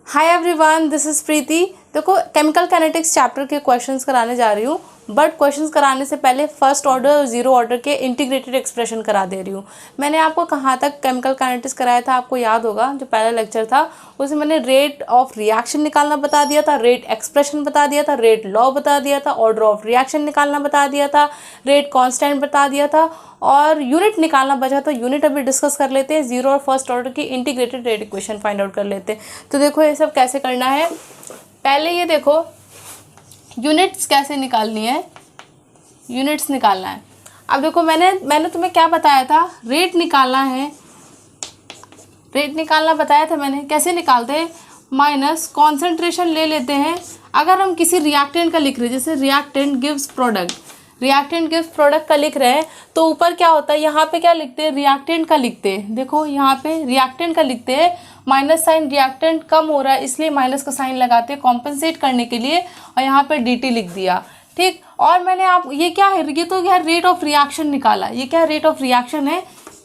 Hi everyone, this is प्रीति। देखो, chemical kinetics chapter के questions कराने जा रही हूँ, बट क्वेश्चंस कराने से पहले फर्स्ट ऑर्डर और जीरो ऑर्डर के इंटीग्रेटेड एक्सप्रेशन करा दे रही हूँ। मैंने आपको कहाँ तक केमिकल काइनेटिक्स कराया था, आपको याद होगा, जो पहला लेक्चर था उसमें मैंने रेट ऑफ रिएक्शन निकालना बता दिया था, रेट एक्सप्रेशन बता दिया था, रेट लॉ बता दिया था, ऑर्डर ऑफ रिएक्शन निकालना बता दिया था, रेट कॉन्स्टेंट बता दिया था, और यूनिट निकालना बचा तो यूनिट अभी डिस्कस कर लेते हैं। जीरो और फर्स्ट ऑर्डर की integrated rate equation find out कर लेते हैं। तो देखो ये सब कैसे करना है। पहले ये देखो यूनिट्स कैसे निकालनी है, यूनिट्स निकालना है। अब देखो मैंने तुम्हें क्या बताया था, रेट निकालना है, रेट निकालना बताया था मैंने। कैसे निकालते हैं, माइनस कॉन्सेंट्रेशन ले लेते हैं। अगर हम किसी रिएक्टेंट का लिख रहे हैं, जैसे reactant gives product, reactant gives product का लिख रहे हैं, तो ऊपर क्या होता है, यहाँ पे क्या लिखते हैं, रिएक्टेंट का लिखते हैं। देखो यहाँ पे रिएक्टेंट का लिखते हैं, माइनस साइन, रिएक्टेंट कम हो रहा है इसलिए माइनस का साइन लगाते हैं कॉम्पनसेट करने के लिए, और यहाँ पे dt लिख दिया। ठीक, और मैंने आप ये क्या है, ये तो क्या रेट ऑफ रिएक्शन निकाला। ये क्या रेट ऑफ रिएक्शन है,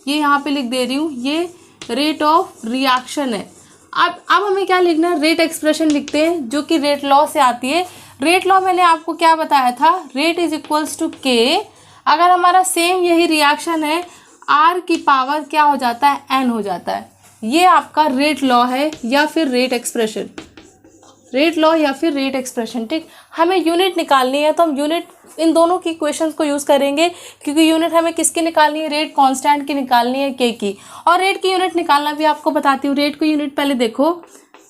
ये यहाँ पे लिख दे रही हूँ, ये रेट ऑफ रिएक्शन है। अब हमें क्या लिखना है, रेट एक्सप्रेशन लिखते हैं जो कि रेट लॉ से आती है। रेट लॉ मैंने आपको क्या बताया था, रेट इज इक्वल्स टू के। अगर हमारा सेम यही रिएक्शन है, आर की पावर क्या हो जाता है, एन हो जाता है। ये आपका रेट लॉ है या फिर रेट एक्सप्रेशन, रेट लॉ या फिर रेट एक्सप्रेशन। ठीक, हमें यूनिट निकालनी है तो हम यूनिट इन दोनों की इक्वेशंस को यूज़ करेंगे, क्योंकि यूनिट हमें किसकी निकालनी है, रेट कांस्टेंट की निकालनी है, के की। और रेट की यूनिट निकालना भी आपको बताती हूँ। रेट की यूनिट पहले देखो,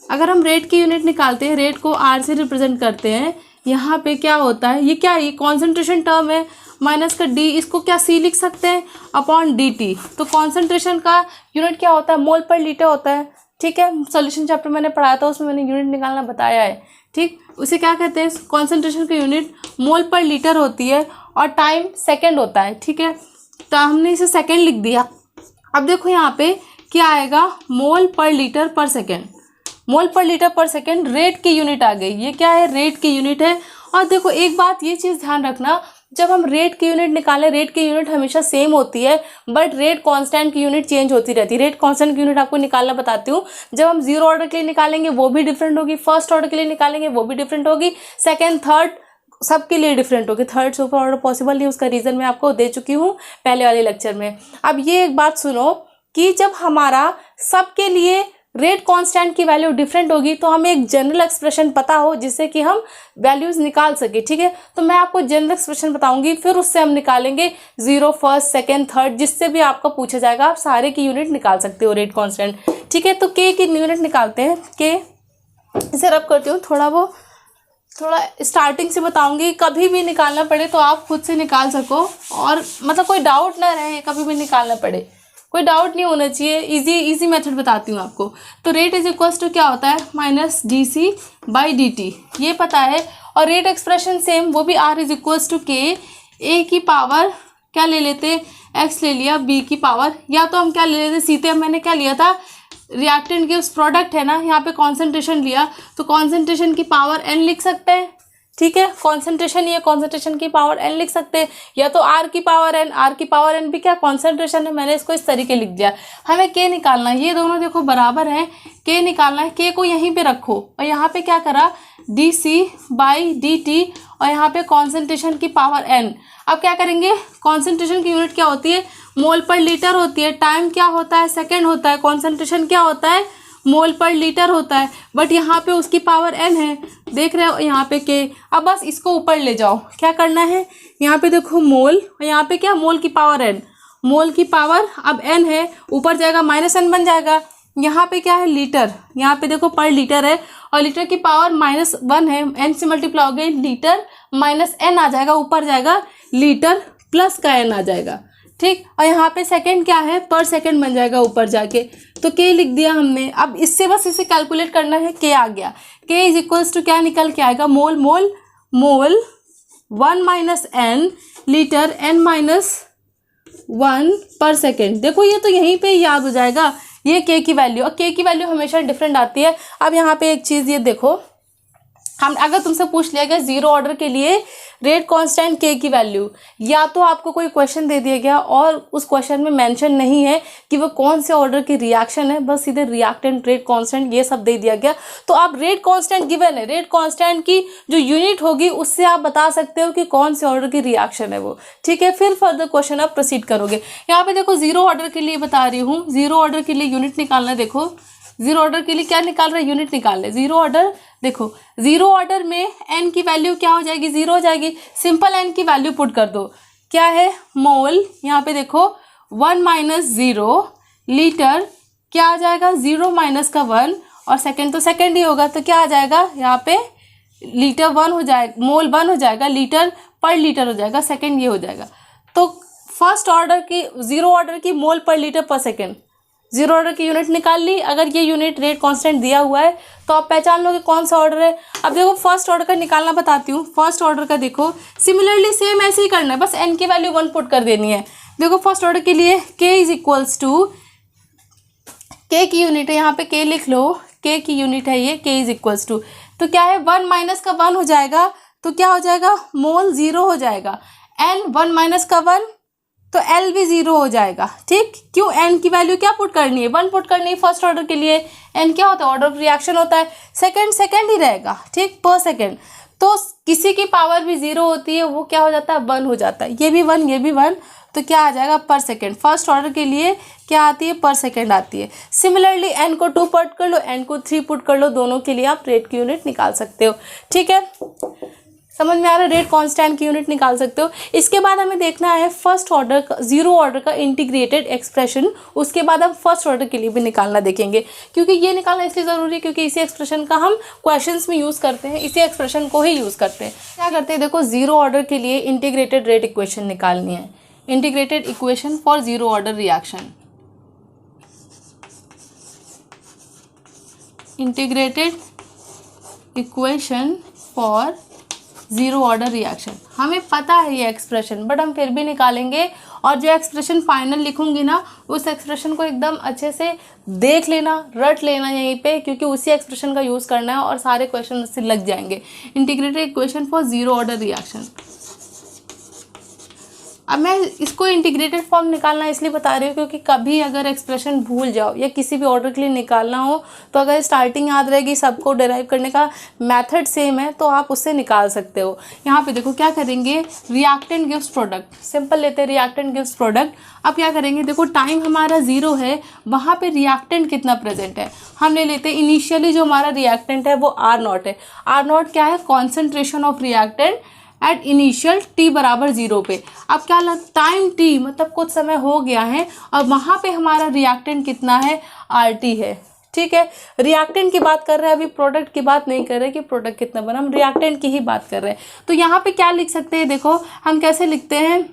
अगर हम रेट की यूनिट निकालते हैं, रेट को आर से रिप्रेजेंट करते हैं, यहाँ पे क्या होता है, ये क्या है, ये कॉन्सेंट्रेशन टर्म है, माइनस का डी, इसको क्या सी लिख सकते हैं, अपॉन डी टी। तो कॉन्सेंट्रेशन का यूनिट क्या होता है, मोल पर लीटर होता है। ठीक है, सॉल्यूशन चैप्टर मैंने पढ़ाया था, उसमें मैंने यूनिट निकालना बताया है। ठीक, उसे क्या कहते हैं, कॉन्सेंट्रेशन की यूनिट मोल पर लीटर होती है और टाइम सेकेंड होता है। ठीक है, तो हमने इसे सेकेंड लिख दिया। अब देखो यहाँ पे क्या आएगा, मोल पर लीटर पर सेकेंड, मोल पर लीटर पर सेकेंड रेट की यूनिट आ गई। ये क्या है, रेट की यूनिट है। और देखो एक बात ये चीज़ ध्यान रखना, जब हम रेट की यूनिट निकालें, रेट की यूनिट हमेशा सेम होती है, बट रेट कांस्टेंट की यूनिट चेंज होती रहती है। रेट कांस्टेंट की यूनिट आपको निकालना बताती हूँ। जब हम जीरो ऑर्डर के लिए निकालेंगे वो भी डिफरेंट होगी, फर्स्ट ऑर्डर के लिए निकालेंगे वो भी डिफरेंट होगी, सेकेंड थर्ड सबके लिए डिफरेंट होगी। थर्ड सुपर ऑर्डर पॉसिबल नहीं, उसका रीज़न मैं आपको दे चुकी हूँ पहले वाले लेक्चर में। अब ये एक बात सुनो कि जब हमारा सबके लिए रेट कांस्टेंट की वैल्यू डिफरेंट होगी तो हमें एक जनरल एक्सप्रेशन पता हो जिससे कि हम वैल्यूज निकाल सके। ठीक है, तो मैं आपको जनरल एक्सप्रेशन बताऊंगी, फिर उससे हम निकालेंगे जीरो, फर्स्ट, सेकंड, थर्ड, जिससे भी आपका पूछा जाएगा आप सारे की यूनिट निकाल सकते हो, रेट कांस्टेंट। ठीक है, तो के की यूनिट निकालते हैं। के इसे रब करती हूँ, थोड़ा स्टार्टिंग से बताऊंगी, कभी भी निकालना पड़े तो आप खुद से निकाल सको, और मतलब कोई डाउट ना रहे, कभी भी निकालना पड़े कोई डाउट नहीं होना चाहिए। इजी मेथड बताती हूँ आपको। तो रेट इज इक्वल्स टू क्या होता है, minus d c by d t, ये पता है। और रेट एक्सप्रेशन सेम, वो भी आर इज इक्वल्स टू के, ए की पावर क्या ले लेते, एक्स ले लिया, बी की पावर, या तो हम क्या ले लेते सीधे, मैंने क्या लिया था, रिएक्टेंट गिव्स प्रोडक्ट है ना, यहाँ पे कॉन्सेंट्रेशन लिया तो कॉन्सेंट्रेशन की पावर एन लिख सकते हैं। ठीक है, कॉन्सेंट्रेशन, ये कॉन्सेंट्रेशन की पावर एन लिख सकते हैं, या तो आर की पावर एन, आर की पावर एन भी क्या कॉन्सेंट्रेशन है, मैंने इसको इस तरीके लिख दिया। हमें के निकालना है, ये दोनों देखो बराबर हैं, के निकालना है। के को यहीं पे रखो और यहाँ पे क्या करा, d c by d t, और यहाँ पे कॉन्सेंट्रेशन की पावर एन। अब क्या करेंगे, कॉन्सेंट्रेशन की यूनिट क्या होती है, मोल पर लीटर होती है, टाइम क्या होता है, सेकेंड होता है, कॉन्सेंट्रेशन क्या होता है, मोल पर लीटर होता है, बट यहाँ पे उसकी पावर एन है, देख रहे हो यहाँ पे के। अब बस इसको ऊपर ले जाओ, क्या करना है, यहाँ पे देखो मोल, और यहाँ पे क्या, मोल की पावर एन, मोल की पावर अब एन है, ऊपर जाएगा माइनस एन बन जाएगा। यहाँ पे क्या है, लीटर, यहाँ पे देखो पर लीटर है, और लीटर की पावर माइनस वन है, एन से मल्टीप्लाई हो गई, लीटर माइनस एन आ जाएगा, ऊपर जाएगा लीटर प्लस का एन आ जाएगा। ठीक, और यहाँ पे सेकंड क्या है, पर सेकंड बन जाएगा ऊपर जाके, तो के लिख दिया हमने। अब इससे बस इसे कैलकुलेट करना है, के आ गया, के इज इक्वल्स टू क्या निकल के आएगा, mole mole mole one minus n, litre n minus one पर सेकेंड। देखो ये तो यहीं पे याद हो जाएगा, ये के की वैल्यू, और के की वैल्यू हमेशा डिफरेंट आती है। अब यहाँ पे एक चीज़ ये देखो, हम अगर तुमसे पूछ लिया गया जीरो ऑर्डर के लिए रेट कांस्टेंट के की वैल्यू, या तो आपको कोई क्वेश्चन दे दिया गया और उस क्वेश्चन में मेंशन नहीं है कि वो कौन से ऑर्डर की रिएक्शन है, बस सीधे रिएक्टेंट रेट कांस्टेंट ये सब दे दिया गया, तो आप रेट कांस्टेंट गिवन है, रेट कांस्टेंट की जो यूनिट होगी उससे आप बता सकते हो कि कौन से ऑर्डर की रिएक्शन है वो। ठीक है, फिर फर्दर क्वेश्चन आप प्रोसीड करोगे। यहाँ पे देखो जीरो ऑर्डर के लिए बता रही हूँ, जीरो ऑर्डर के लिए यूनिट निकालना है। देखो जीरो ऑर्डर के लिए क्या निकाल रहे हैं, यूनिट निकाल रहे। जीरो ऑर्डर, देखो जीरो ऑर्डर में एन की वैल्यू क्या हो जाएगी, जीरो हो जाएगी। सिंपल एन की वैल्यू पुट कर दो, क्या है मोल, यहाँ पे देखो 1 - 0 लीटर, क्या आ जाएगा 0 माइनस का 1 और सेकेंड तो सेकेंड ही होगा, तो क्या आ जाएगा यहाँ पे लीटर 1 हो जाएगा, मोल 1 हो जाएगा, लीटर पर लीटर हो जाएगा, सेकेंड ये हो जाएगा। तो फर्स्ट ऑर्डर की जीरो ऑर्डर की मोल पर लीटर पर सेकेंड, जीरो ऑर्डर की यूनिट निकाल ली। अगर ये यूनिट रेट कांस्टेंट दिया हुआ है तो आप पहचान लोगे कौन सा ऑर्डर है। अब देखो फर्स्ट ऑर्डर का निकालना बताती हूँ। फर्स्ट ऑर्डर का देखो सिमिलरली सेम ऐसे ही करना है, बस एन की वैल्यू 1 पुट कर देनी है। देखो फर्स्ट ऑर्डर के लिए k is equals to, k की यूनिट है यहाँ पे, k लिख लो, k की यूनिट है ये, k इज इक्वल्स टू, तो क्या है 1 माइनस का 1 हो जाएगा, तो क्या हो जाएगा मोल 0 हो जाएगा, n 1 माइनस का 1 तो L भी 0 हो जाएगा। ठीक, क्यों, N की वैल्यू क्या पुट करनी है, 1 पुट करनी है फर्स्ट ऑर्डर के लिए। N क्या होता है, ऑर्डर ऑफ रिएक्शन होता है, सेकंड ही रहेगा, ठीक, पर सेकंड। तो किसी की पावर भी 0 होती है, वो क्या हो जाता है 1 हो जाता है, ये भी 1 ये भी 1, तो क्या आ जाएगा पर सेकंड। फर्स्ट ऑर्डर के लिए क्या आती है, पर सेकंड आती है। सिमिलरली N को 2 पुट कर लो, N को 3 पुट कर लो, दोनों के लिए आप रेट की यूनिट निकाल सकते हो। ठीक है, समझ में आ रहा है, रेट कांस्टेंट की यूनिट निकाल सकते हो। इसके बाद हमें देखना है फर्स्ट ऑर्डर का, जीरो ऑर्डर का इंटीग्रेटेड एक्सप्रेशन, उसके बाद हम फर्स्ट ऑर्डर के लिए भी निकालना देखेंगे, क्योंकि ये निकालना इसलिए ज़रूरी है क्योंकि इसी एक्सप्रेशन का हम क्वेश्चंस में यूज़ करते हैं, इसी एक्सप्रेशन को ही यूज़ करते हैं। क्या करते हैं, देखो जीरो ऑर्डर के लिए इंटीग्रेटेड रेट इक्वेशन निकालनी है, integrated equation for zero order reaction, integrated equation for zero order reaction. हमें पता है ये एक्सप्रेशन, बट हम फिर भी निकालेंगे, और जो एक्सप्रेशन फाइनल लिखूंगी ना उस एक्सप्रेशन को एकदम अच्छे से देख लेना, रट लेना यहीं पे, क्योंकि उसी एक्सप्रेशन का यूज़ करना है और सारे क्वेश्चन उससे लग जाएंगे। Integrated equation for zero order reaction. अब मैं इसको इंटीग्रेटेड फॉर्म निकालना इसलिए बता रही हूँ क्योंकि कभी अगर एक्सप्रेशन भूल जाओ या किसी भी ऑर्डर के लिए निकालना हो, तो अगर स्टार्टिंग याद रहेगी, सबको डिराइव करने का मेथड सेम है, तो आप उससे निकाल सकते हो। यहाँ पे देखो क्या करेंगे, रिएक्टेंट गिव्स प्रोडक्ट, सिंपल लेते हैं रिएक्टेंट गिव्स प्रोडक्ट। अब क्या करेंगे, देखो टाइम हमारा 0 है, वहाँ पे रिएक्टेंट कितना प्रेजेंट है, हम ले लेते हैं इनिशियली जो हमारा रिएक्टेंट है वो R0 है। R0 क्या है, concentration of reactant at initial t बराबर 0 पे। अब क्या लगता, टाइम t मतलब कुछ समय हो गया है, और वहाँ पे हमारा रिएक्टेंट कितना है, RT है। ठीक है, रिएक्टेंट की बात कर रहे हैं, अभी प्रोडक्ट की बात नहीं कर रहे कि प्रोडक्ट कितना बना, हम रिएक्टेंट की ही बात कर रहे हैं। तो यहाँ पे क्या लिख सकते हैं, देखो हम कैसे लिखते हैं,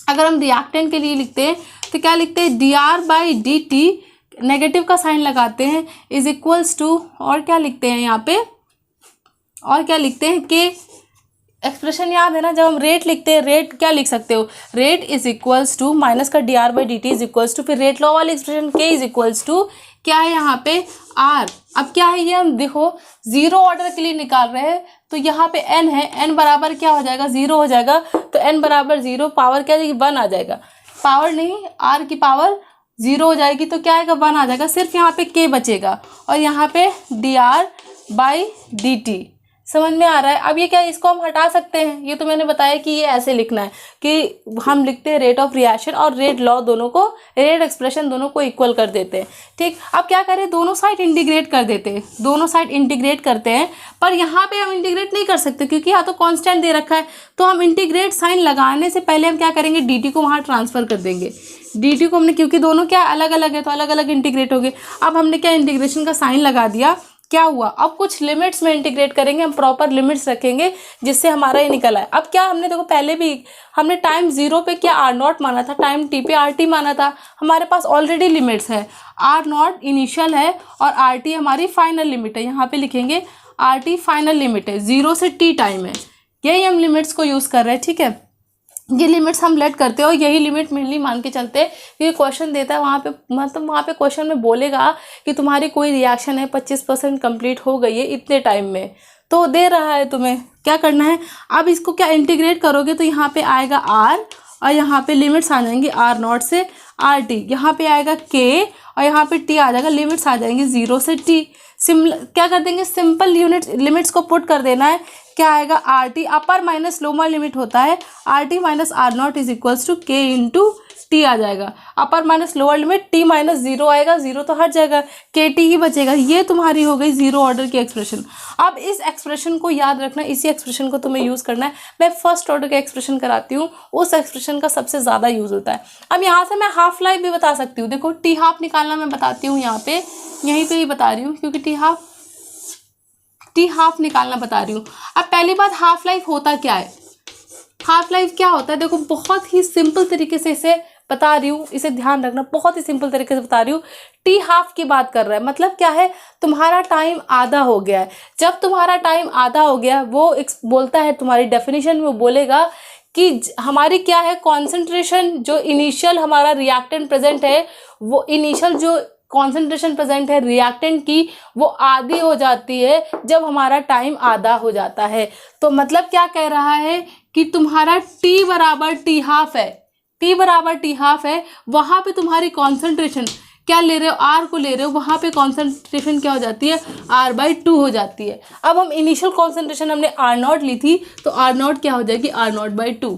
अगर हम रिएक्टेंट के लिए लिखते हैं तो क्या लिखते हैं, dr/dt, नेगेटिव का साइन लगाते हैं, इज इक्वल्स टू, और क्या लिखते हैं यहाँ पे, और क्या लिखते हैं कि एक्सप्रेशन याद है ना, जब हम रेट लिखते हैं, रेट क्या लिख सकते हो, rate is equals to minus का dr/dt इज इक्वल्स टू, फिर रेट लॉ वाली expression k is equals to क्या है यहाँ पे r। अब क्या है ये, हम देखो जीरो ऑर्डर के लिए निकाल रहे हैं, तो यहाँ पे n है, n बराबर क्या हो जाएगा, 0 हो जाएगा, तो n बराबर 0, पावर क्या जाएगी, 1 आ जाएगा, पावर नहीं r की पावर 0 हो जाएगी, तो क्या आएगा, 1 आ जाएगा, सिर्फ यहाँ पे k बचेगा, और यहाँ पे dr/dt। समझ में आ रहा है। अब ये क्या, इसको हम हटा सकते हैं, ये तो मैंने बताया कि ये ऐसे लिखना है कि हम लिखते हैं रेट ऑफ रिएक्शन और रेट लॉ, दोनों को, रेट एक्सप्रेशन दोनों को इक्वल कर देते हैं। ठीक, अब क्या करें, दोनों साइड इंटीग्रेट कर देते हैं, दोनों साइड इंटीग्रेट करते हैं, पर यहाँ पे हम इंटीग्रेट नहीं कर सकते क्योंकि यहाँ तो कांस्टेंट दे रखा है, तो हम इंटीग्रेट साइन लगाने से पहले हम क्या करेंगे, dt को वहाँ ट्रांसफर कर देंगे। dt को हमने, क्योंकि दोनों क्या अलग अलग है तो अलग अलग इंटीग्रेट हो गए। अब हमने क्या, इंटीग्रेशन का साइन लगा दिया, क्या हुआ, अब कुछ लिमिट्स में इंटीग्रेट करेंगे, हम प्रॉपर लिमिट्स रखेंगे जिससे हमारा ये निकल आए। अब क्या, हमने देखो पहले भी हमने टाइम 0 पे क्या R0 माना था, टाइम t पे RT माना था, हमारे पास ऑलरेडी लिमिट्स है, R0 इनिशियल है और RT हमारी फाइनल लिमिट है, यहाँ पे लिखेंगे RT फाइनल लिमिट है, 0 से t टाइम है, यही हम लिमिट्स को यूज़ कर रहे हैं। ठीक है, ये लिमिट्स हम लेट करते हो, यही लिमिट मेनली मान के चलते हैं, क्योंकि क्वेश्चन देता है वहाँ पे, मतलब वहाँ पे क्वेश्चन में बोलेगा कि तुम्हारी कोई रिएक्शन है 25% कंप्लीट हो गई है इतने टाइम में, तो दे रहा है तुम्हें, क्या करना है अब इसको क्या इंटीग्रेट करोगे तो यहाँ पे आएगा r और यहाँ पे लिमिट्स आ जाएंगी r0 से rt, यहाँ पे आएगा k और यहाँ पे t आ जाएगा, लिमिट्स आ जाएंगी 0 से t। क्या कर देंगे सिंपल यूनिट लिमिट्स को पुट कर देना है, क्या आएगा rt upper minus lower limit होता है rt minus r0 is equals to k into t आ जाएगा, upper minus lower limit t minus 0 आएगा, 0 तो हट जाएगा, के टी ही बचेगा। ये तुम्हारी हो गई जीरो ऑर्डर की एक्सप्रेशन। अब इस एक्सप्रेशन को याद रखना, इसी एक्सप्रेशन को तुम्हें यूज़ करना है। मैं फर्स्ट ऑर्डर का एक्सप्रेशन कराती हूँ, उस एक्सप्रेशन का सबसे ज़्यादा यूज़ होता है। अब यहाँ से मैं हाफ लाइफ भी बता सकती हूँ, देखो टी हाफ निकालना मैं बताती हूँ, यहाँ पे यहीं पर ही बता रही हूँ क्योंकि टी हाफ निकालना बता रही हूँ। अब पहली बात हाफ लाइफ होता क्या है, हाफ लाइफ क्या होता है, देखो बहुत ही सिंपल तरीके से इसे बता रही हूँ, इसे ध्यान रखना, बहुत ही सिंपल तरीके से बता रही हूँ। टी हाफ की बात कर रहा है, मतलब क्या है, तुम्हारा टाइम आधा हो गया है। जब तुम्हारा टाइम आधा हो गया, वो बोलता है तुम्हारी डेफिनेशन में, वो बोलेगा कि हमारी क्या है कॉन्सेंट्रेशन, जो इनिशियल हमारा रिएक्टेंट प्रेजेंट है, वो इनिशियल जो कॉन्सेंट्रेशन प्रेजेंट है रिएक्टेंट की, वो आधी हो जाती है जब हमारा टाइम आधा हो जाता है। तो मतलब क्या कह रहा है कि तुम्हारा टी बराबर टी हाफ है, टी बराबर टी हाफ है, वहाँ पे तुम्हारी कॉन्सेंट्रेशन क्या ले रहे हो, आर को ले रहे हो, वहाँ पे कॉन्सेंट्रेशन क्या हो जाती है, r/2 हो जाती है। अब हम इनिशियल कॉन्सेंट्रेशन हमने r0 ली थी, तो r0 क्या हो जाएगी, r0/2।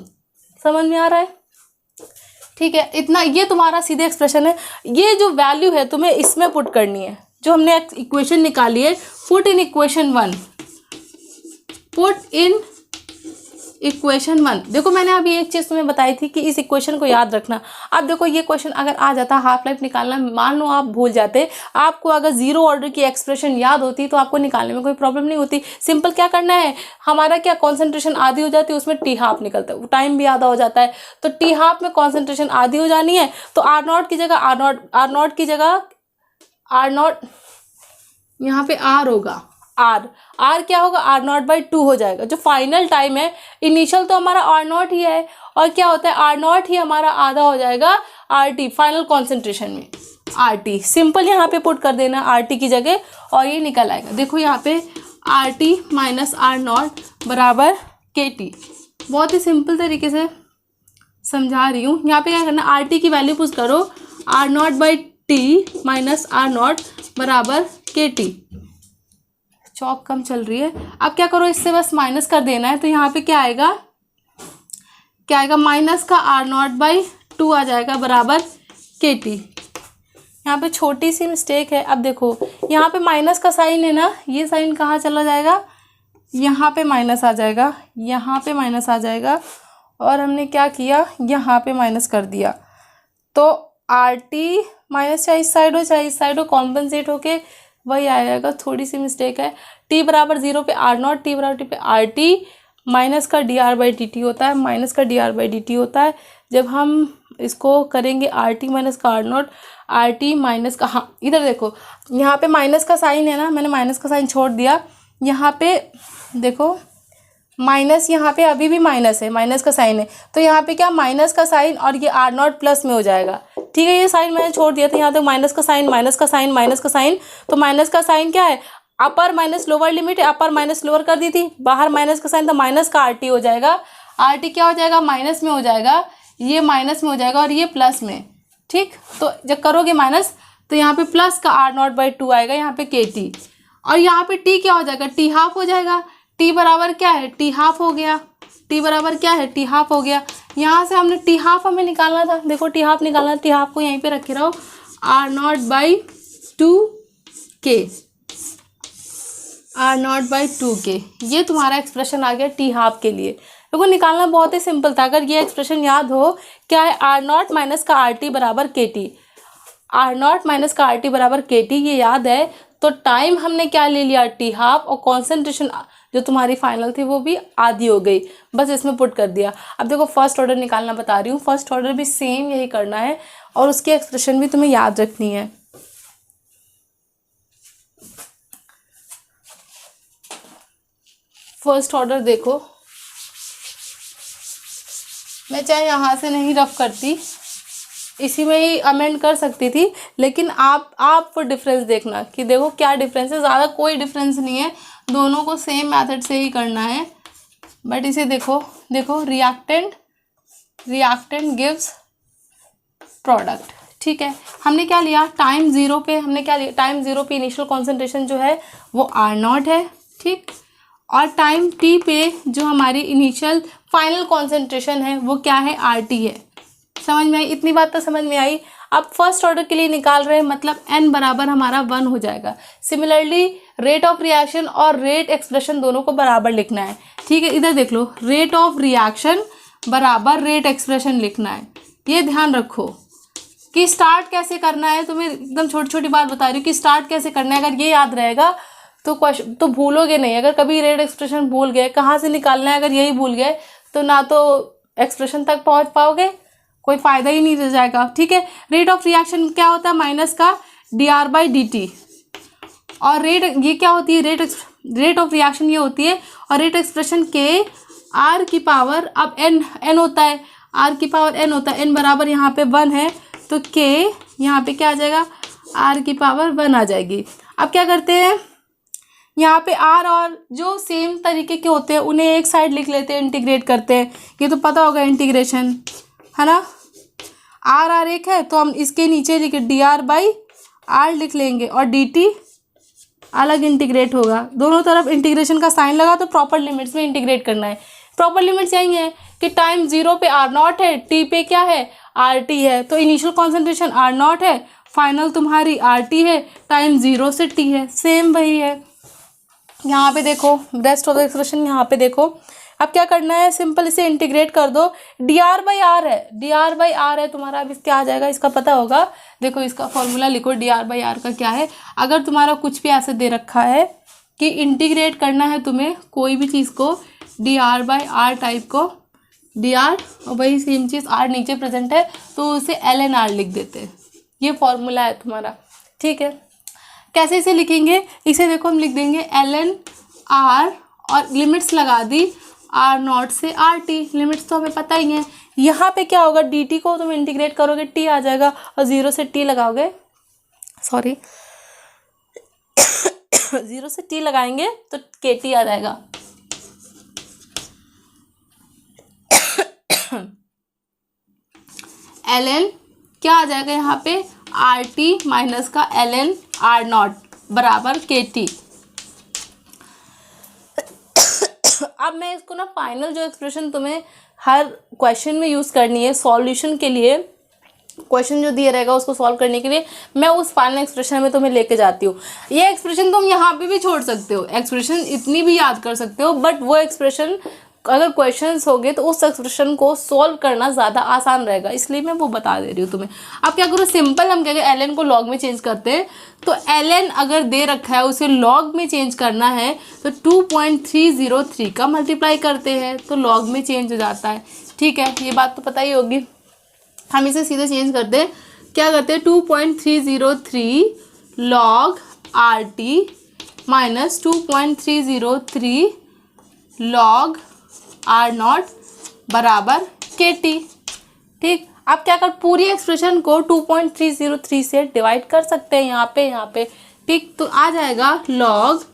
समझ में आ रहा है, ठीक है, इतना। ये तुम्हारा सीधे एक्सप्रेशन है। ये जो वैल्यू है तुम्हें इसमें पुट करनी है, जो हमने इक्वेशन निकाली है, put in equation 1, put in equation 1। देखो मैंने अभी एक चीज़ तुम्हें बताई थी कि इस इक्वेशन को याद रखना। अब देखो ये क्वेश्चन अगर आ जाता हाफ लाइफ निकालना, मान लो आप भूल जाते, आपको अगर जीरो ऑर्डर की एक्सप्रेशन याद होती तो आपको निकालने में कोई प्रॉब्लम नहीं होती। सिंपल क्या करना है, हमारा क्या कॉन्सेंट्रेशन आधी हो जाती है, उसमें टी हाफ निकलता है, टाइम भी आधा हो जाता है, तो टी हाफ में कॉन्सेंट्रेशन आधी हो जानी है, तो r0 की जगह r0 की जगह r0 यहाँ पे r होगा, r क्या होगा, r0/2 हो जाएगा। जो फाइनल टाइम है, इनिशियल तो हमारा r0 ही है, और क्या होता है r0 ही हमारा आधा हो जाएगा rt फाइनल कॉन्सेंट्रेशन में, rt सिंपल यहाँ पे पुट कर देना rt की जगह, और ये निकल आएगा। देखो यहाँ पे rt माइनस r0 बराबर kt, बहुत ही सिंपल तरीके से समझा रही हूँ। यहाँ पे क्या करना, rt की वैल्यू पुट करो, r0/t माइनस r0 बराबर kt। चौक कम चल रही है, अब क्या करो, इससे बस माइनस कर देना है, तो यहाँ पे क्या आएगा, क्या आएगा, माइनस का r0/2 आ जाएगा बराबर kt। यहाँ पे छोटी सी मिस्टेक है, अब देखो यहाँ पे माइनस का साइन है ना, ये साइन कहाँ चला जाएगा, यहाँ पे माइनस आ जाएगा, यहाँ पे माइनस आ जाएगा, और हमने क्या किया, यहाँ पे माइनस कर दिया, तो rt माइनस चाहे इस साइड हो चाहे इस साइड हो, कॉम्पनसेट होके वही आएगा। थोड़ी सी मिस्टेक है, t बराबर 0 पे r0, t बराबर t पे rt, माइनस का dr/dt होता है, माइनस का dr/dt होता है। जब हम इसको करेंगे rt माइनस का r0, rt माइनस का, हाँ इधर देखो यहाँ पे माइनस का साइन है ना, मैंने माइनस का साइन छोड़ दिया, यहाँ पे देखो माइनस, यहाँ पे अभी भी माइनस है, माइनस का साइन है, तो यहाँ पे क्या माइनस का साइन और ये r0 प्लस में हो जाएगा, ठीक है। ये साइन मैंने छोड़ दिया था, यहाँ तक माइनस का साइन, माइनस का साइन, माइनस का साइन, तो माइनस का साइन क्या है, अपर माइनस लोअर लिमिट है, अपर माइनस लोअर कर दी थी, बाहर माइनस का साइन, तो माइनस का rt हो जाएगा, rt क्या हो जाएगा, माइनस में हो जाएगा, ये माइनस में हो जाएगा और ये प्लस में, ठीक। तो जब करोगे माइनस, तो यहाँ पे प्लस का r0/2 आएगा, यहाँ पे kt, और यहाँ पे t क्या हो जाएगा, t हाफ हो जाएगा, t बराबर क्या है, t हाफ हो गया, t बराबर क्या है, t हाफ हो गया। यहाँ से हमने t हाफ हमें निकालना था, देखो t हाफ निकालना, t हाफ को यहीं पे रखे रहो, r0/2k, r0/2k, ये तुम्हारा एक्सप्रेशन आ गया t हाफ के लिए। देखो निकालना बहुत ही सिंपल था, अगर ये एक्सप्रेशन याद हो, क्या है, r0 माइनस का rt बराबर kt, r0 माइनस का rt बराबर kt, ये याद है, तो टाइम हमने क्या ले लिया, टी हाफ, और कॉन्सेंट्रेशन जो तुम्हारी फाइनल थी वो भी आधी हो गई, बस इसमें पुट कर दिया। अब देखो फर्स्ट ऑर्डर निकालना बता रही हूँ, फर्स्ट ऑर्डर भी सेम यही करना है, और उसकी एक्सप्रेशन भी तुम्हें याद रखनी है। फर्स्ट ऑर्डर देखो, मैं चाहे यहाँ से नहीं रफ करती, इसी में ही अमेंड कर सकती थी, लेकिन आप डिफरेंस देखना कि देखो क्या डिफरेंस है, ज़्यादा कोई डिफरेंस नहीं है, दोनों को सेम मेथड से ही करना है, बट इसे देखो रिएक्टेंट गिव्स प्रोडक्ट। ठीक है, हमने क्या लिया टाइम जीरो पे, टाइम जीरो पे इनिशियल कॉन्सेंट्रेशन जो है वो R0 है। ठीक, और टाइम t पे जो हमारी इनिशियल फाइनल कॉन्सेंट्रेशन है वो क्या है, RT है। समझ में आई? इतनी बात तो समझ में आई। अब फर्स्ट ऑर्डर के लिए निकाल रहे हैं, मतलब n बराबर हमारा 1 हो जाएगा। सिमिलरली रेट ऑफ रिएक्शन और रेट एक्सप्रेशन दोनों को बराबर लिखना है। ठीक है, इधर देख लो, रेट ऑफ रिएक्शन बराबर रेट एक्सप्रेशन लिखना है। ये ध्यान रखो कि स्टार्ट कैसे करना है, तुम्हें एकदम छोटी छोटी बात बता रही हूँ कि स्टार्ट कैसे करना है। अगर ये याद रहेगा तो क्वेश्चन तो भूलोगे नहीं। अगर कभी रेट एक्सप्रेशन भूल गए, कहाँ से निकालना है, अगर यही भूल गए तो ना तो एक्सप्रेशन तक पहुँच पाओगे, कोई फायदा ही नहीं रह जाएगा। ठीक है, रेट ऑफ रिएक्शन क्या होता है, माइनस का dr/dt, और रेट ये क्या होती है, रेट ऑफ रिएक्शन ये होती है, और रेट एक्सप्रेशन के r की पावर, अब n होता है, r की पावर n होता है, n बराबर यहाँ पे 1 है तो k यहाँ पे क्या आ जाएगा, r की पावर 1 आ जाएगी। अब क्या करते हैं, यहाँ पे r और जो सेम तरीके के होते हैं उन्हें एक साइड लिख लेते हैं, इंटीग्रेट करते हैं। ये तो पता होगा इंटीग्रेशन, है ना। r एक है तो हम इसके नीचे लिखे dr/r लिख लेंगे, और dt अलग इंटीग्रेट होगा। दोनों तरफ इंटीग्रेशन का साइन लगा तो प्रॉपर लिमिट्स में इंटीग्रेट करना है। प्रॉपर लिमिट्स यही है कि टाइम जीरो पे R0 है, t पे क्या है, RT है, तो इनिशियल कॉन्सेंट्रेशन R0 है, फाइनल तुम्हारी RT है, टाइम जीरो से t है, सेम वही है। यहाँ पे देखो रेस्ट ऑफ द एक्सप्रेशन, यहाँ पे देखो अब क्या करना है, सिंपल इसे इंटीग्रेट कर दो। dr/r है तुम्हारा, अब इसके आ जाएगा, इसका पता होगा। देखो इसका फॉर्मूला लिखो, dr/r का क्या है। अगर तुम्हारा कुछ भी ऐसे दे रखा है कि इंटीग्रेट करना है तुम्हें कोई भी चीज़ को, dr/r टाइप को, dr और वही सेम चीज़ r नीचे प्रेजेंट है तो उसे ln r लिख देते हैं। ये फॉर्मूला है तुम्हारा। ठीक है, कैसे इसे लिखेंगे, इसे देखो हम लिख देंगे ln r, और लिमिट्स लगा दी R0 से RT, लिमिट्स तो हमें पता ही है। यहाँ पे क्या होगा, dt को तुम इंटीग्रेट करोगे t आ जाएगा, और 0 से t लगाओगे, सॉरी 0 से t लगाएंगे तो kt आ जाएगा। ln क्या आ जाएगा यहाँ पे, RT माइनस का ln R0 बराबर KT। अब मैं इसको ना फाइनल जो एक्सप्रेशन तुम्हें हर क्वेश्चन में यूज़ करनी है, सॉल्यूशन के लिए, क्वेश्चन जो दिया रहेगा उसको सॉल्व करने के लिए मैं उस फाइनल एक्सप्रेशन में तुम्हें लेके जाती हूँ। ये एक्सप्रेशन तुम यहाँ पे भी छोड़ सकते हो, एक्सप्रेशन इतनी भी याद कर सकते हो, बट वो एक्सप्रेशन अगर क्वेश्चंस हो गए तो उस एक्सप्रेशन को सॉल्व करना ज़्यादा आसान रहेगा, इसलिए मैं वो बता दे रही हूँ तुम्हें। अब क्या करो, सिंपल हम क्या करें, ln को log में चेंज करते हैं। तो ln अगर दे रखा है उसे log में चेंज करना है तो 2.303 का मल्टीप्लाई करते हैं तो log में चेंज हो जाता है। ठीक है, ये बात तो पता ही होगी। हम इसे सीधे चेंज करते हैं, क्या करते हैं, 2.303 log RT minus 2.303 log R0 बराबर KT। ठीक, अब क्या कर, पूरी एक्सप्रेशन को 2.303 से डिवाइड कर सकते हैं यहाँ पे। ठीक, तो आ जाएगा log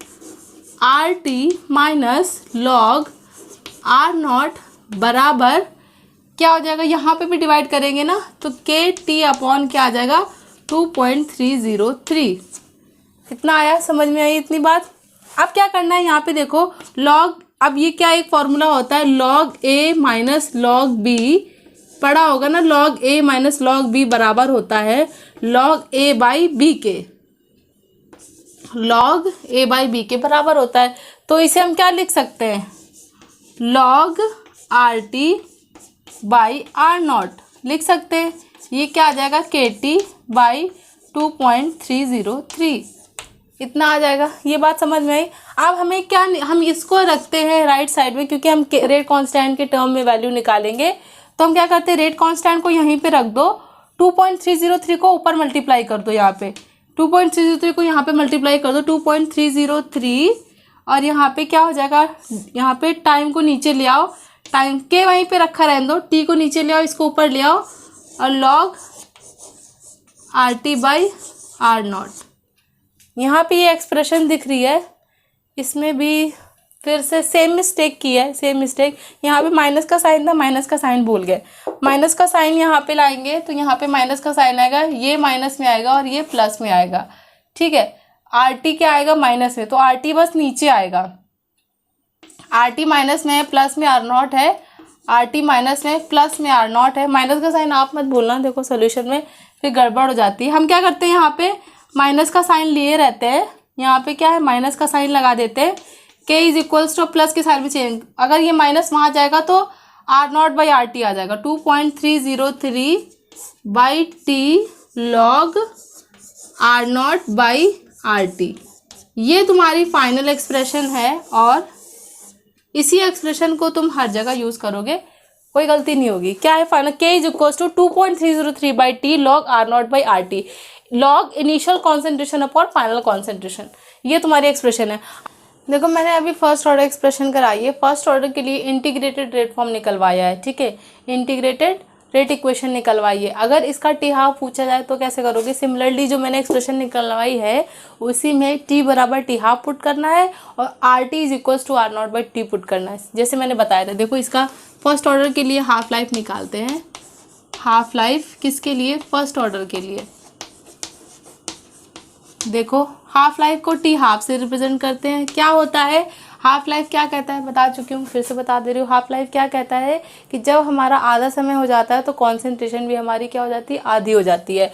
RT minus log R0 बराबर क्या हो जाएगा, यहाँ पे भी डिवाइड करेंगे ना तो KT अपॉन क्या आ जाएगा, 2.303। इतना आया, समझ में आई इतनी बात। अब क्या करना है, यहाँ पे देखो log, अब ये क्या एक फॉर्मूला होता है, log A minus log B, पढ़ा होगा ना, log A minus log B बराबर होता है log A बाई B के, log A बाई B के बराबर होता है। तो इसे हम क्या लिख सकते हैं, log RT बाई R0 लिख सकते हैं। ये क्या आ जाएगा, KT बाई 2.303, इतना आ जाएगा। ये बात समझ में आई। अब हमें क्या, हम इसको रखते हैं राइट साइड में क्योंकि हम रेट कांस्टेंट के टर्म में वैल्यू निकालेंगे। तो हम क्या करते हैं, रेट कांस्टेंट को यहीं पे रख दो, 2.303 को ऊपर मल्टीप्लाई कर दो, यहाँ पे 2.303 को यहाँ पे मल्टीप्लाई कर दो 2.303, और यहाँ पे क्या हो जाएगा, यहाँ पे टाइम को नीचे ले आओ, टाइम के वहीं पे रखा रहने दो, टी को नीचे ले आओ, इसको ऊपर ले आओ, और log RT बाई R0। यहाँ पे ये एक्सप्रेशन दिख रही है, इसमें भी फिर से सेम मिस्टेक की है, सेम मिस्टेक। यहाँ पे माइनस का साइन था, माइनस का साइन भूल गए। माइनस का साइन यहाँ पे लाएंगे तो यहाँ पे माइनस का साइन आएगा, ये माइनस में आएगा और ये प्लस में आएगा। ठीक है, आर टी क्या आएगा माइनस में, तो आर टी बस नीचे आएगा। आर टी माइनस में है, प्लस में आर नॉट है। आर टी माइनस में, प्लस में आर नॉट है। माइनस का साइन आप मत भूलना, देखो सोल्यूशन में फिर गड़बड़ हो जाती है। हम क्या करते हैं, यहाँ पे माइनस का साइन लिए रहते हैं, यहाँ पे क्या है माइनस का साइन लगा देते हैं। K is equals to plus के साइड में चेंज, अगर ये माइनस वहाँ जाएगा तो r not by r t आ जाएगा। 2.303 by t log r not by r t, ये तुम्हारी फाइनल एक्सप्रेशन है और इसी एक्सप्रेशन को तुम हर जगह यूज़ करोगे, कोई गलती नहीं होगी। क्या है final, k is equals to 2.303 by t log r not by r t, लॉग initial concentration upon final concentration, ये तुम्हारी एक्सप्रेशन है। देखो मैंने अभी फर्स्ट ऑर्डर एक्सप्रेशन कराई है, फर्स्ट ऑर्डर के लिए इंटीग्रेटेड रेट फॉर्म निकलवाया है। ठीक है, इंटीग्रेटेड रेट इक्वेशन निकलवाई है। अगर इसका टी हाफ पूछा जाए तो कैसे करोगे, सिमिलरली जो मैंने एक्सप्रेशन निकलवाई है उसी में टी बराबर टी हाफ पुट करना है और r t is equals to r not by t put करना है, जैसे मैंने बताया था। देखो इसका फर्स्ट ऑर्डर के लिए हाफ लाइफ निकालते हैं। हाफ लाइफ किसके लिए, फर्स्ट ऑर्डर के लिए। देखो हाफ लाइफ को टी हाफ से रिप्रेजेंट करते हैं। क्या होता है हाफ लाइफ, क्या कहता है बता चुकी हूँ, फिर से बता दे रही हूँ। हाफ लाइफ क्या कहता है कि जब हमारा आधा समय हो जाता है तो कॉन्सेंट्रेशन भी हमारी क्या हो जाती है, आधी हो जाती है।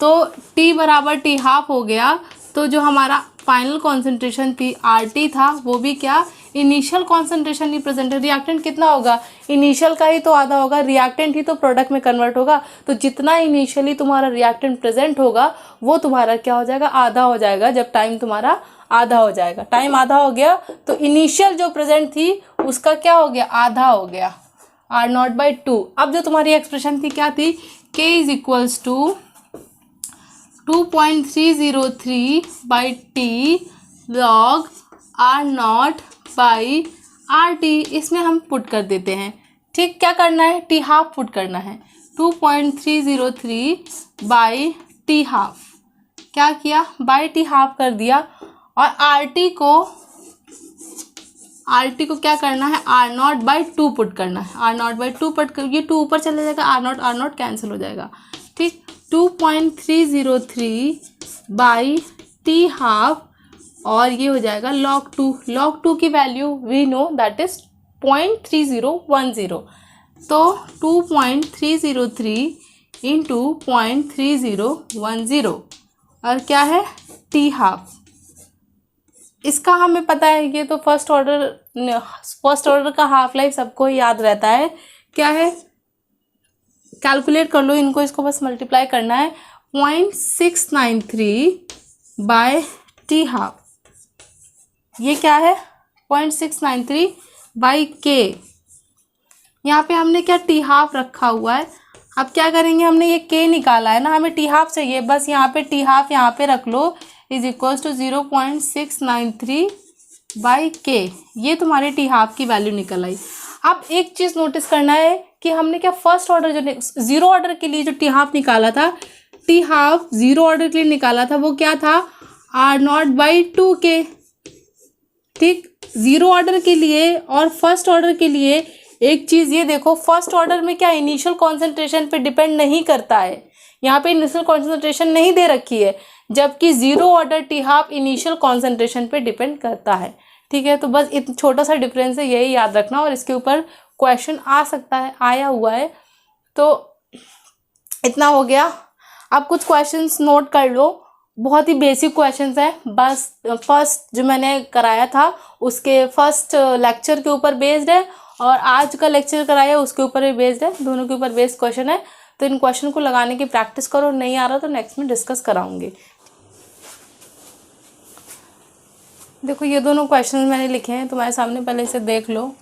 तो टी बराबर टी हाफ हो गया, तो जो हमारा फाइनल कॉन्सेंट्रेशन थी आर टी था वो भी क्या, इनिशियल कॉन्सेंट्रेशन नहीं प्रेजेंट है। रिएक्टेंट कितना होगा, इनिशियल का ही तो आधा होगा, रिएक्टेंट ही तो प्रोडक्ट में कन्वर्ट होगा। तो जितना इनिशियली तुम्हारा रिएक्टेंट प्रेजेंट होगा वो तुम्हारा क्या हो जाएगा, आधा हो जाएगा। जब टाइम तुम्हारा आधा हो जाएगा, टाइम आधा हो गया तो इनिशियल जो प्रेजेंट थी उसका क्या हो गया, आधा हो गया, आर नॉट बाई टू। अब जो तुम्हारी एक्सप्रेशन थी क्या थी, k is equals to 2.303 by t log r not by r t, इसमें हम पुट कर देते हैं। ठीक, क्या करना है, टी हाफ पुट करना है। 2.303 बाई टी हाफ, क्या किया, बाई टी हाफ कर दिया। और आर टी को क्या करना है, r not by two put करना है। R not by two put कर, ये टू ऊपर चले जाएगा, आर नॉट कैंसिल हो जाएगा। ठीक, 2.303 बाई टी हाफ और ये हो जाएगा log 2। log 2 की value we know that is 0.3010, तो 2.303 इंटू 0.3010 और क्या है, टी हाफ। इसका हमें पता है, ये तो फर्स्ट ऑर्डर का हाफ लाइफ सबको याद रहता है। क्या है, कैलकुलेट कर लो इनको, इसको बस मल्टीप्लाई करना है। 0.693 बाय टी हाफ, ये क्या है 0.693 बाई के। यहाँ पे हमने क्या टी हाफ रखा हुआ है। अब क्या करेंगे, हमने ये के निकाला है ना, हमें टी हाफ चाहिए, बस यहाँ पे टी हाफ यहाँ पे रख लो, इज इक्वल्स टू 0.693 बाई के। ये तुम्हारे टी हाफ की वैल्यू निकल आई। अब एक चीज़ नोटिस करना है कि हमने क्या फर्स्ट ऑर्डर जो जीरो ऑर्डर के लिए जो टी हाफ निकाला था, टी हाफ जीरो ऑर्डर के लिए निकाला था, वो क्या था, आर नॉट बाई टू के। ठीक, जीरो ऑर्डर के लिए और फर्स्ट ऑर्डर के लिए एक चीज़ ये देखो, फर्स्ट ऑर्डर में क्या इनिशियल कॉन्सेंट्रेशन पे डिपेंड नहीं करता है, यहाँ पे इनिशियल कॉन्सेंट्रेशन नहीं दे रखी है, जबकि zero order T half initial concentration पे डिपेंड करता है। ठीक है, तो बस इतना छोटा सा डिफरेंस है, यही याद रखना, और इसके ऊपर क्वेश्चन आ सकता है, आया हुआ है। तो इतना हो गया। अब कुछ क्वेश्चंस नोट कर लो, बहुत ही बेसिक क्वेश्चंस हैं, बस फर्स्ट जो मैंने कराया था उसके फर्स्ट लेक्चर के ऊपर बेस्ड है, और आज का लेक्चर कराया उसके ऊपर भी बेस्ड है, दोनों के ऊपर बेस्ड क्वेश्चन है। तो इन क्वेश्चन को लगाने की प्रैक्टिस करो, नहीं आ रहा तो नेक्स्ट में डिस्कस कराऊंगी। देखो ये दोनों क्वेश्चन मैंने लिखे हैं तुम्हारे सामने, पहले इसे देख लो।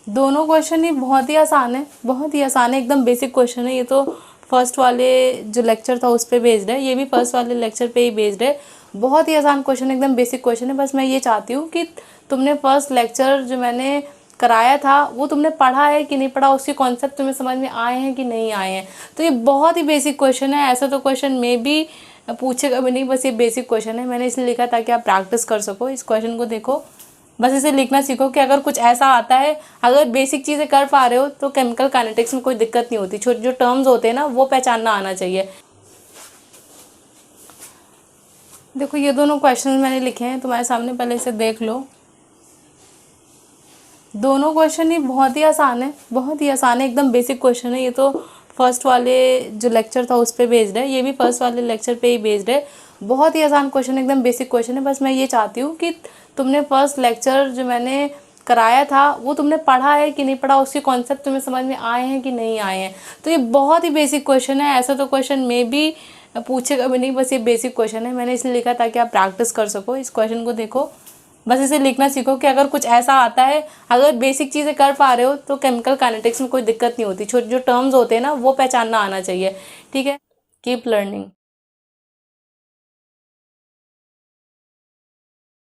दोनों क्वेश्चन ही बहुत ही आसान है, बहुत ही आसान है, एकदम बेसिक क्वेश्चन है। ये तो फर्स्ट वाले जो लेक्चर था उस पर बेस्ड है, ये भी फर्स्ट वाले लेक्चर पे ही बेस्ड है। बहुत ही आसान क्वेश्चन, एकदम बेसिक क्वेश्चन है। बस मैं ये चाहती हूँ कि तुमने फर्स्ट लेक्चर जो मैंने कराया था वो तुमने पढ़ा है कि नहीं पढ़ा, उसके कॉन्सेप्ट तुम्हें समझ में आए हैं कि नहीं आए हैं। तो ये बहुत ही बेसिक क्वेश्चन है, ऐसा तो क्वेश्चन में भी पूछेगा भी नहीं, बस ये बेसिक क्वेश्चन है, मैंने इसलिए लिखा ताकि आप प्रैक्टिस कर सको। इस क्वेश्चन को देखो, बस इसे लिखना सीखो कि अगर कुछ ऐसा आता है, अगर बेसिक चीज़ें कर पा रहे हो तो केमिकल काइनेटिक्स में कोई दिक्कत नहीं होती। छोटे जो टर्म्स होते हैं ना, वो पहचानना आना चाहिए। देखो ये दोनों क्वेश्चन मैंने लिखे हैं तुम्हारे सामने, पहले इसे देख लो। दोनों क्वेश्चन ही बहुत ही आसान है, बहुत ही आसान है, एकदम बेसिक क्वेश्चन है। ये तो फर्स्ट वाले जो लेक्चर था उस पर बेस्ड है, ये भी फर्स्ट वाले लेक्चर पे ही बेस्ड है। बहुत ही आसान क्वेश्चन है, एकदम बेसिक क्वेश्चन है। बस मैं ये चाहती हूँ कि तुमने फर्स्ट लेक्चर जो मैंने कराया था वो तुमने पढ़ा है कि नहीं पढ़ा, उसके कॉन्सेप्ट तुम्हें समझ में आए हैं कि नहीं आए हैं। तो ये बहुत ही बेसिक क्वेश्चन है, ऐसा तो क्वेश्चन में भी पूछेगा भी नहीं, बस ये बेसिक क्वेश्चन है, मैंने इसलिए लिखा ताकि आप प्रैक्टिस कर सको। इस क्वेश्चन को देखो, बस इसे लिखना सीखो कि अगर कुछ ऐसा आता है, अगर बेसिक चीज़ें कर पा रहे हो तो केमिकल काइनेटिक्स में कोई दिक्कत नहीं होती। छोटे जो टर्म्स होते हैं ना, वो पहचानना आना चाहिए। ठीक है, कीप लर्निंग।